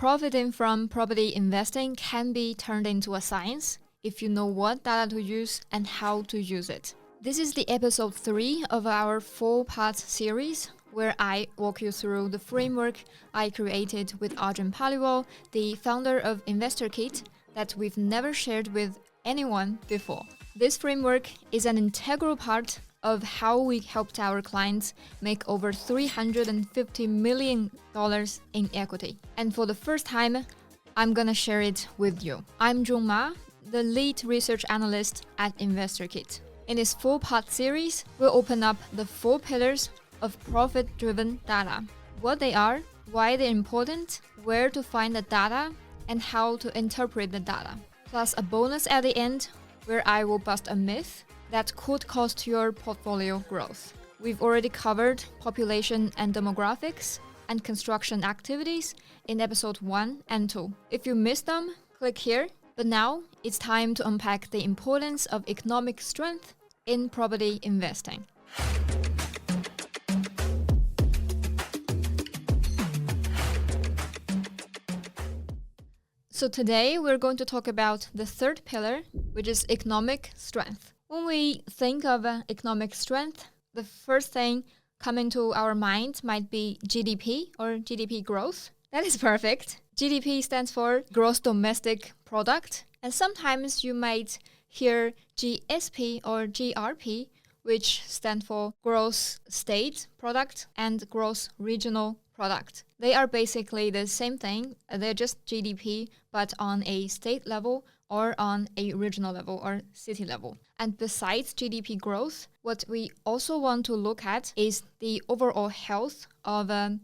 profiting from property investing can be turned into a science if you know what data to use and how to use it. This is the episode 3 of our 4-part series where I walk you through the framework I created with Arjun Paliwal, the founder of InvestorKit, that we've never shared with anyone before. This framework is an integral part of how we helped our clients make over $350 million in equity. And for the first time, I'm gonna share it with you. I'm Junge Ma, the lead research analyst at InvestorKit. In this 4-part series, we'll open up the 4 pillars of profit-driven data, what they are, why they're important, where to find the data, and how to interpret the data. Plus a bonus at the end where I will bust a myth that could cost your portfolio growth. We've already covered population and demographics and construction activities in episode 1 and 2. If you missed them, click here. But now it's time to unpack the importance of economic strength in property investing. So today we're going to talk about the 3rd pillar, which is economic strength. When we think of economic strength, the first thing coming to our mind might be GDP or GDP growth. That is perfect. GDP stands for Gross Domestic Product. And sometimes you might hear GSP or GRP, which stand for Gross State Product and Gross Regional Product. They are basically the same thing. They're just GDP, but on a state level or on a regional level or city level. And besides GDP growth, what we also want to look at is the overall health of an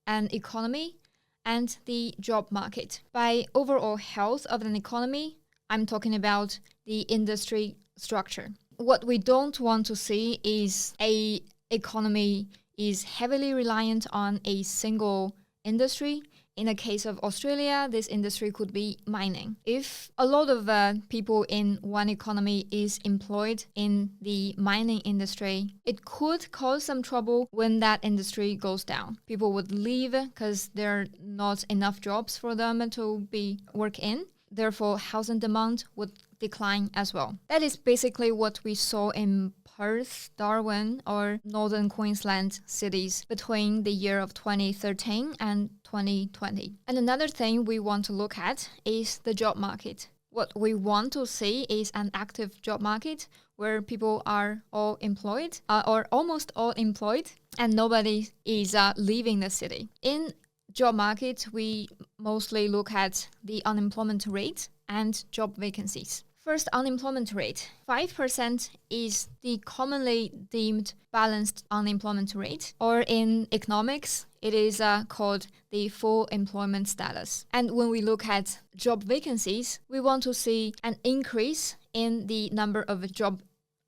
economy and the job market. By overall health of an economy, I'm talking about the industry structure. What we don't want to see is an economy is heavily reliant on a single industry. In the case of Australia, this industry could be mining. If a lot of people in one economy is employed in the mining industry, it could cause some trouble when that industry goes down. People would leave because there are not enough jobs for them to work in. Therefore, housing demand would decline as well. That is basically what we saw in Perth, Darwin, or northern Queensland cities between the year of 2013 and 2020. And another thing we want to look at is the job market. What we want to see is an active job market where people are all employed or almost all employed and nobody is leaving the city. In job market, we mostly look at the unemployment rate and job vacancies. First, unemployment rate. 5% is the commonly deemed balanced unemployment rate, or in economics, it is called the full employment status. And when we look at job vacancies, we want to see an increase in the number of job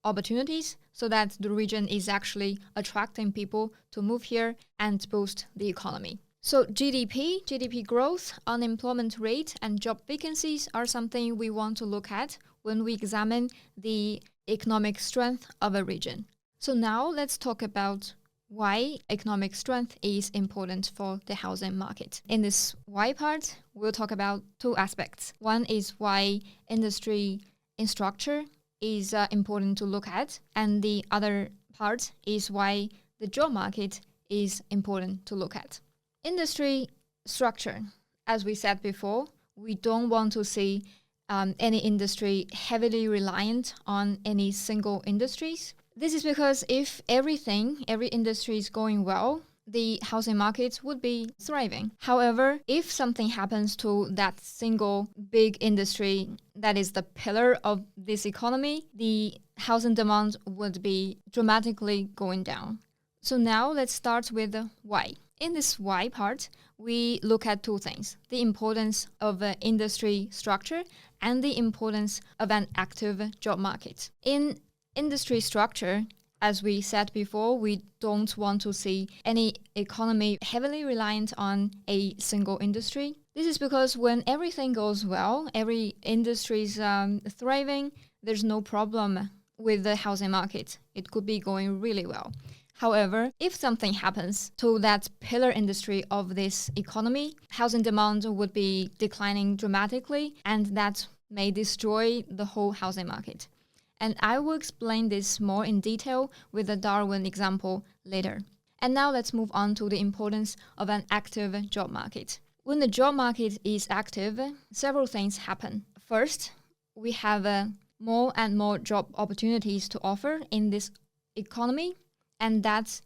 opportunities so that the region is actually attracting people to move here and boost the economy. So GDP growth, unemployment rate, and job vacancies are something we want to look at when we examine the economic strength of a region. So now let's talk about why economic strength is important for the housing market. In this why part, we'll talk about 2 aspects. One is why industry in structure is important to look at, and the other part is why the job market is important to look at. Industry structure. As we said before, we don't want to see any industry heavily reliant on any single industries. This is because if every industry is going well, the housing market would be thriving. However, if something happens to that single big industry that is the pillar of this economy, the housing demand would be dramatically going down. So now let's start with the why. In this why part, we look at 2 things: the importance of industry structure and the importance of an active job market. In industry structure, as we said before, we don't want to see any economy heavily reliant on a single industry. This is because when everything goes well, every industry is thriving, there's no problem with the housing market. It could be going really well. However, if something happens to that pillar industry of this economy, housing demand would be declining dramatically, and that may destroy the whole housing market. And I will explain this more in detail with the Darwin example later. And now let's move on to the importance of an active job market. When the job market is active, several things happen. First, we have more and more job opportunities to offer in this economy, and that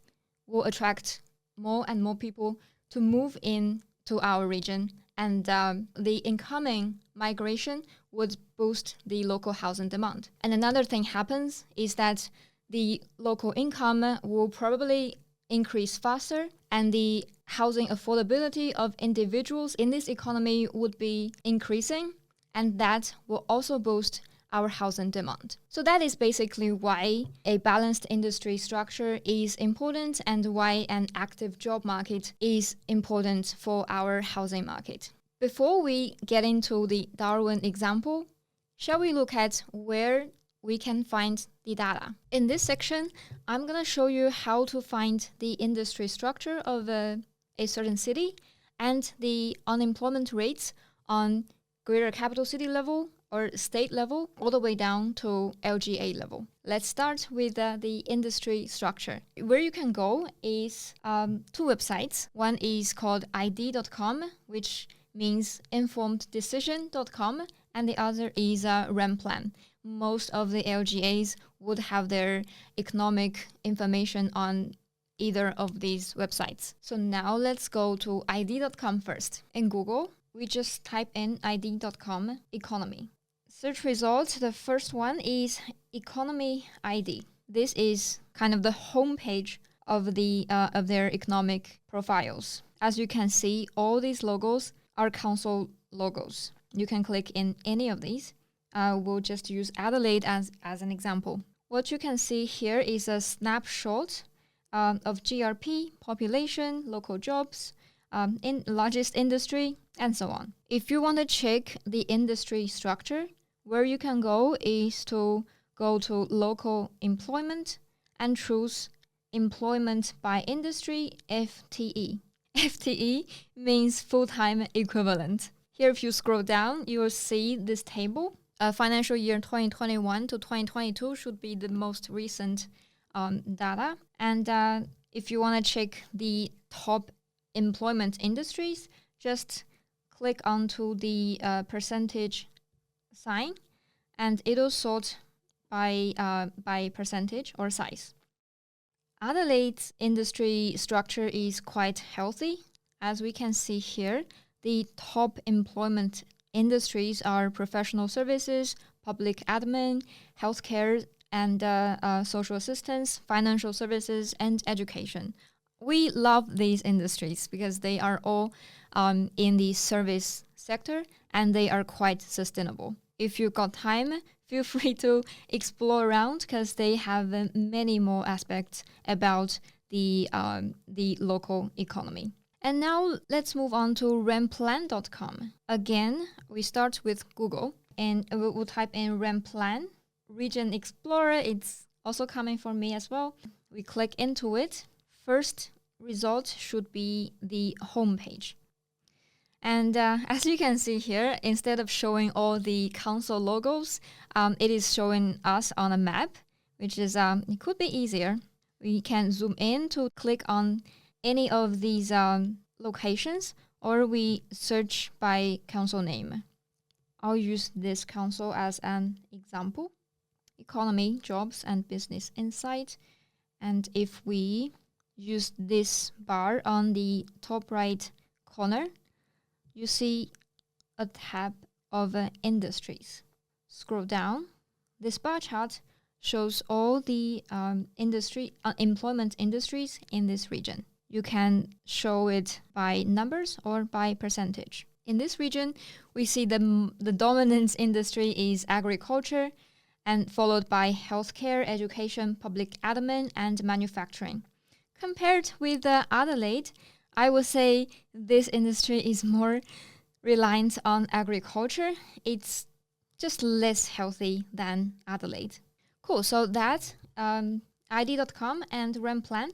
will attract more and more people to move in to our region. And the incoming migration would boost the local housing demand. And another thing happens is that the local income will probably increase faster, and the housing affordability of individuals in this economy would be increasing, and that will also boost our housing demand. So that is basically why a balanced industry structure is important and why an active job market is important for our housing market. Before we get into the Darwin example, shall we look at where we can find the data? In this section, I'm going to show you how to find the industry structure of a certain city and the unemployment rates on greater capital city level or state level, all the way down to LGA level. Let's start with the industry structure. Where you can go is two websites. One is called id.com, which means informeddecision.com, and the other is Remplan. Most of the LGAs would have their economic information on either of these websites. So now let's go to id.com first. In Google, we just type in id.com economy. Search results, the first one is Economy ID. This is kind of the homepage of their economic profiles. As you can see, all these logos are council logos. You can click in any of these. We'll just use Adelaide as an example. What you can see here is a snapshot of GRP, population, local jobs, in largest industry, and so on. If you want to check the industry structure, where you can go is to go to local employment and choose employment by industry, FTE. FTE means full-time equivalent. Here, if you scroll down, you will see this table. Financial year 2021 to 2022 should be the most recent data. And if you want to check the top employment industries, just click onto the percentage sign, and it'll sort by percentage or size. Adelaide's industry structure is quite healthy. As we can see here, the top employment industries are professional services, public admin, healthcare, and social assistance, financial services, and education. We love these industries because they are all in the service sector and they are quite sustainable. If you've got time, feel free to explore around because they have many more aspects about the local economy. And now let's move on to remplan.com. Again, we start with Google and we'll type in Remplan. Region Explorer, it's also coming for me as well. We click into it. First result should be the home page. And as you can see here, instead of showing all the council logos, it is showing us on a map, which is, it could be easier. We can zoom in to click on any of these locations, or we search by council name. I'll use this council as an example. Economy, jobs, and business insight. And if we use this bar on the top right corner, you see a tab of industries. Scroll down. This bar chart shows all the employment industries in this region. You can show it by numbers or by percentage. In this region, we see the dominant industry is agriculture, and followed by healthcare, education, public admin, and manufacturing. Compared with Adelaide, I would say this industry is more reliant on agriculture. It's just less healthy than Adelaide. Cool, so that's id.com and Remplan.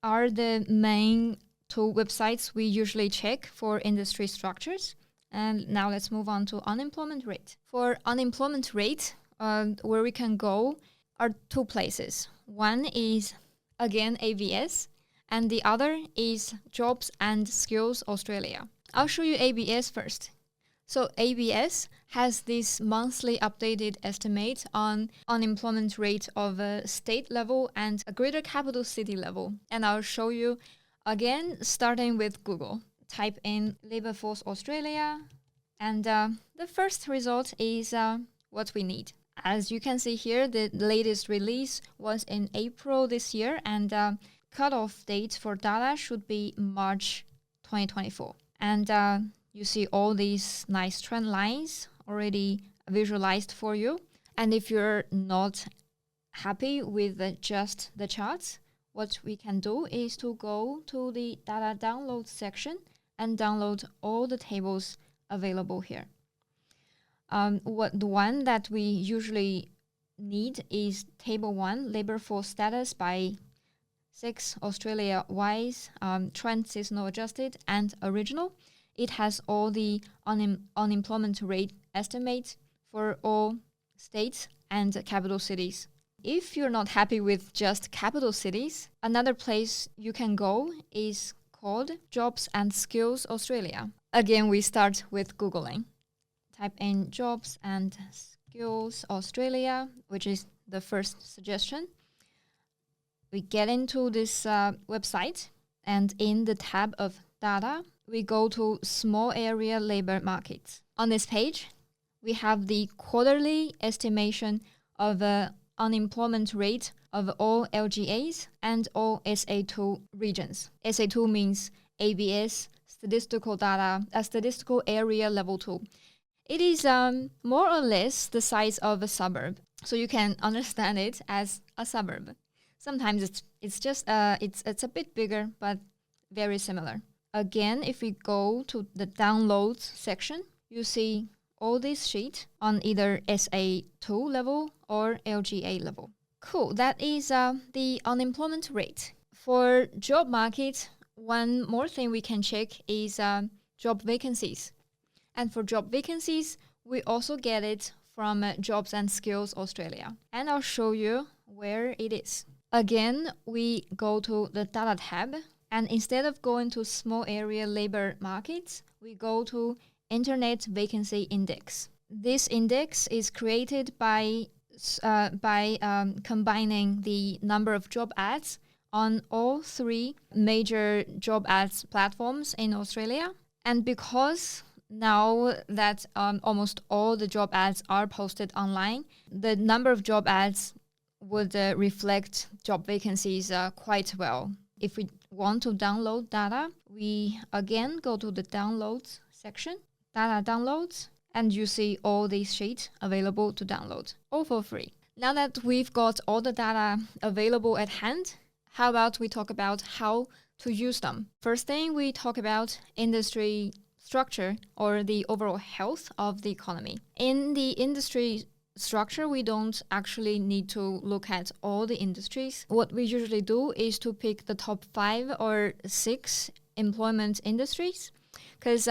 are the main two websites we usually check for industry structures. And now let's move on to unemployment rate. For unemployment rate, where we can go are two places. One is, again, ABS, and the other is Jobs and Skills Australia. I'll show you ABS first. So ABS has this monthly updated estimate on unemployment rate of a state level and a greater capital city level. And I'll show you again, starting with Google. Type in Labour Force Australia, and the first result is what we need. As you can see here, the latest release was in April this year, and cutoff date for data should be March 2024. And you see all these nice trend lines already visualized for you. And if you're not happy with just the charts, what we can do is to go to the data download section and download all the tables available here. The one that we usually need is Table 1, Labour Force Status by 6, Australia-wise, trend seasonal adjusted and original. It has all the unemployment rate estimates for all states and capital cities. If you're not happy with just capital cities, another place you can go is called Jobs and Skills Australia. Again, we start with Googling. Type in Jobs and Skills Australia, which is the first suggestion. We get into this website, and in the tab of data, we go to small area labor markets. On this page, we have the quarterly estimation of unemployment rate of all LGAs and all SA2 regions. SA2 means ABS, statistical data, statistical area level 2. It is more or less the size of a suburb, so you can understand it as a suburb. Sometimes it's just it's a bit bigger, but very similar. Again, if we go to the downloads section, you see all these sheets on either SA2 level or LGA level. Cool, that is the unemployment rate. For job market, one more thing we can check is job vacancies. And for job vacancies, we also get it from Jobs and Skills Australia. And I'll show you where it is. Again, we go to the data tab, and instead of going to small area labor markets, we go to Internet Vacancy Index. This index is created by combining the number of job ads on all three major job ads platforms in Australia. And because now that almost all the job ads are posted online, the number of job ads would reflect job vacancies quite well. If we want to download data, we again go to the downloads section, data downloads, and you see all these sheets available to download, all for free. Now that we've got all the data available at hand, how about we talk about how to use them? First thing, we talk about industry structure or the overall health of the economy. In the industry structure, we don't actually need to look at all the industries. What we usually do is to pick the top 5 or 6 employment industries, because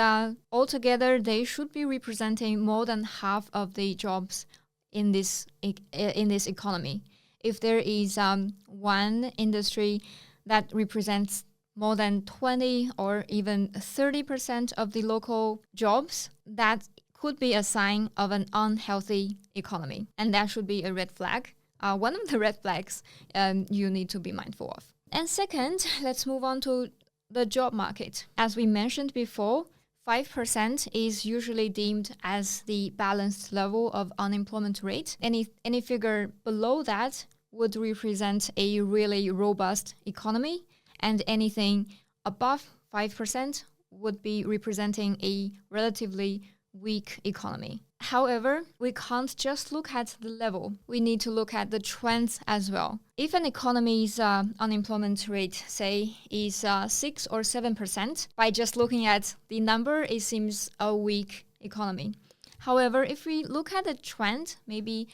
altogether they should be representing more than half of the jobs in this economy. If there is one industry that represents more than 20 or even 30% of the local jobs, that could be a sign of an unhealthy economy. And that should be a red flag. One of the red flags you need to be mindful of. And second, let's move on to the job market. As we mentioned before, 5% is usually deemed as the balanced level of unemployment rate. Any figure below that would represent a really robust economy, and anything above 5% would be representing a relatively weak economy. However, we can't just look at the level. We need to look at the trends as well. If an economy's unemployment rate, say, is 6 or 7%, by just looking at the number, it seems a weak economy. However, if we look at the trend, maybe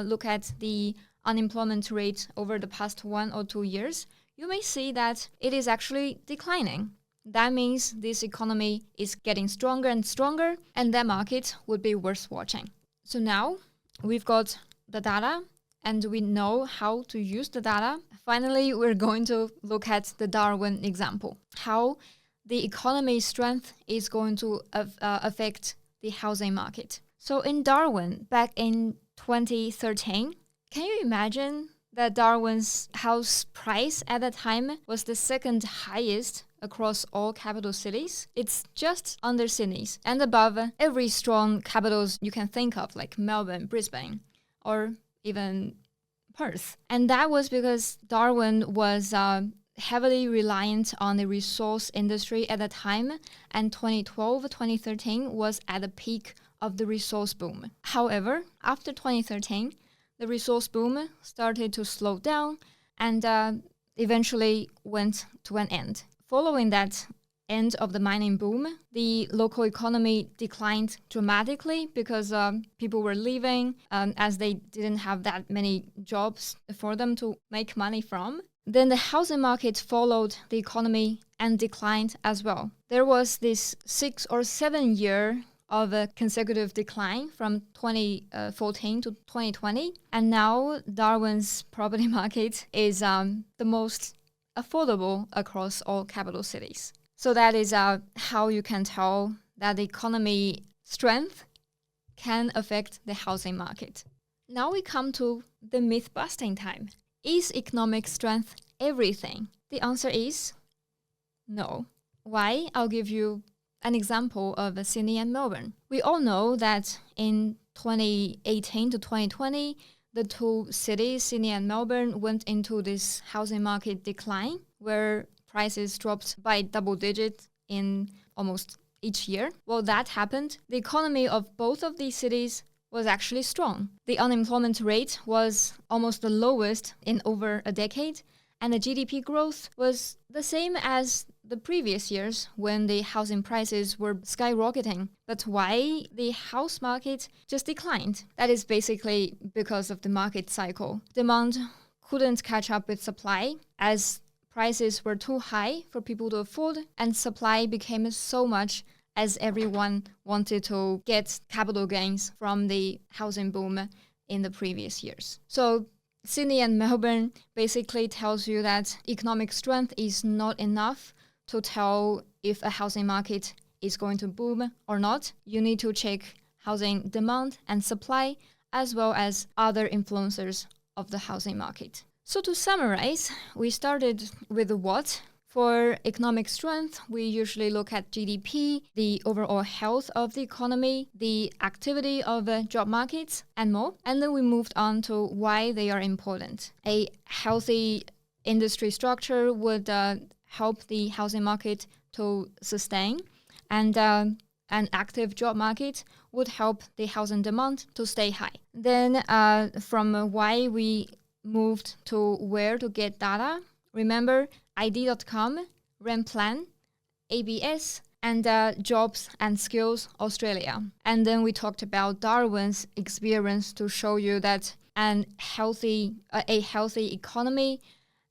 look at the unemployment rate over the past 1 or 2 years, you may see that it is actually declining. That means this economy is getting stronger and stronger, and that market would be worth watching. So now we've got the data and we know how to use the data. Finally, we're going to look at the Darwin example, how the economy's strength is going to affect the housing market. So in Darwin, back in 2013, can you imagine that Darwin's house price at that time was the second highest across all capital cities? It's just under Sydney's and above every strong capitals you can think of, like Melbourne, Brisbane, or even Perth. And that was because Darwin was heavily reliant on the resource industry at the time, and 2012-2013 was at the peak of the resource boom. However, after 2013, the resource boom started to slow down and eventually went to an end. Following that end of the mining boom, the local economy declined dramatically because people were leaving as they didn't have that many jobs for them to make money from. Then the housing market followed the economy and declined as well. There was this 6 or 7 year of a consecutive decline from 2014 to 2020. And now Darwin's property market is the most affordable across all capital cities. So that is how you can tell that the economy strength can affect the housing market. Now we come to the myth-busting time. Is economic strength everything? The answer is no. Why? I'll give you an example of Sydney and Melbourne. We all know that in 2018 to 2020, the two cities, Sydney and Melbourne, went into this housing market decline where prices dropped by double digits in almost each year. Well, that happened. The economy of both of these cities was actually strong. The unemployment rate was almost the lowest in over a decade, and the GDP growth was the same as the previous years when the housing prices were skyrocketing. But why the house market just declined? That is basically because of the market cycle. Demand couldn't catch up with supply as prices were too high for people to afford, and supply became so much as everyone wanted to get capital gains from the housing boom in the previous years. So Sydney and Melbourne basically tells you that economic strength is not enough to tell if a housing market is going to boom or not. You need to check housing demand and supply as well as other influencers of the housing market. So to summarize, we started with the what. For economic strength, we usually look at GDP, the overall health of the economy, the activity of job markets, and more. And then we moved on to why they are important. A healthy industry structure would help the housing market to sustain, and an active job market would help the housing demand to stay high. Then from why we moved to where to get data, remember ID.com, Remplan, ABS, and Jobs and Skills Australia. And then we talked about Darwin's experience to show you that a healthy economy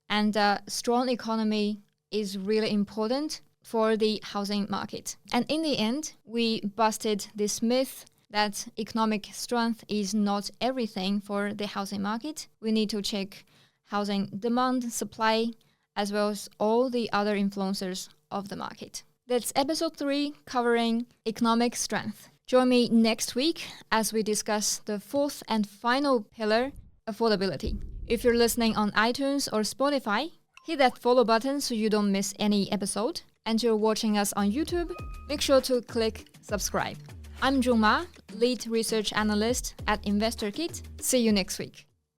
and a strong economy is really important for the housing market. And in the end, we busted this myth that economic strength is not everything for the housing market. We need to check housing demand, supply, as well as all the other influencers of the market. That's episode 3 covering economic strength. Join me next week as we discuss the fourth and final pillar, affordability. If you're listening on iTunes or Spotify, hit that follow button so you don't miss any episode. And you're watching us on YouTube, make sure to click subscribe. I'm Junge Ma, lead research analyst at InvestorKit. See you next week.